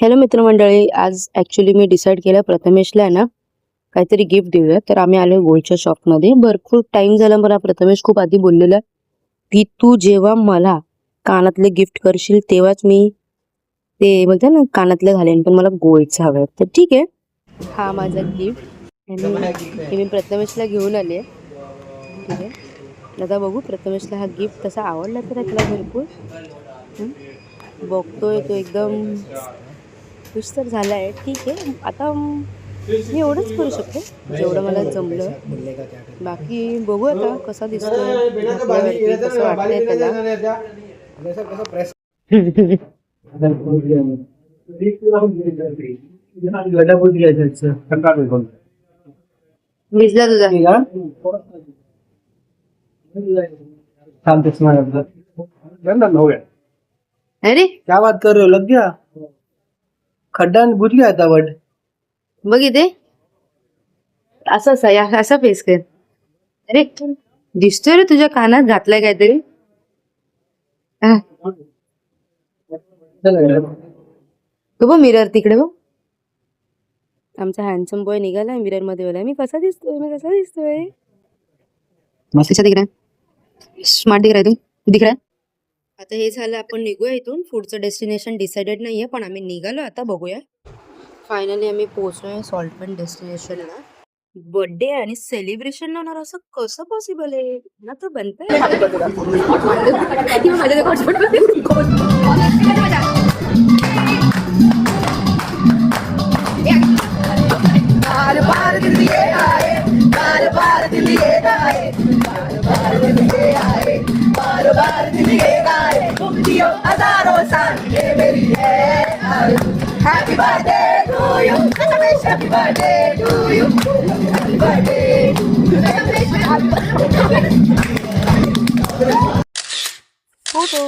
Hello मित्रमंडळी, आज actually मी decide केलं प्रथमेशला आहे ना काहीतरी गिफ्ट देऊया. तर आम्ही आलो गोल्डच्या शॉपमध्ये. भरपूर टाइम झाला. मला प्रथमेश खूप आधी बोललेला की तू जेव्हा मला कानातले गिफ्ट करशील तेव्हाच मी ते बोलते ना कानातले घालेन, पण मला गोल्डचं हवं. तर ठीक आहे, हा माझा गिफ्ट हे मी प्रथमेशला घेऊन आले. ठीक आहे, आता बघू प्रथमेशला हा गिफ्ट तसा आवडला तर त्याला भरपूर बघतोय तो एकदम खुश तर झालाय. ठीक आहे, आता मी एवढंच करू शकते जेवढं मला जमलं. बाकी बघू आता कसा दिसतोय, घातल्यावरती कसं वाटतंय त्याला. भिजला तुझा अरे क्या बात कर रहे हो? लग गया खड्डा बुझ गया था बट बघ इथे असं असा फेस कर. अरे दिसतोय रे तुझ्या कानात घातलाय काहीतरी. हा, तो बघ मिरर तिकडे बघ. आमचा हँडसम बॉय निघालाय मिरर मध्ये. बोला मी कसा दिसतोय मस्त दिख रहा है, स्मार्ट दिख रहा है, तू दिख रहा है. आता हे झालं, आपण निघूया इथून. पुढचं डेस्टिनेशन डिसाइडेड नाहीये, पण आम्ही निघालो. आता बघूया. फायनली आम्ही पोहोचलोय सॉल्टन डेस्टिनेशनला. बर्थडे आणि सेलिब्रेशन होणार असं कसं पॉसिबल आहे ना? तर बनतंय Happy birthday to you. Happy birthday to you. Happy birthday to you. Photo.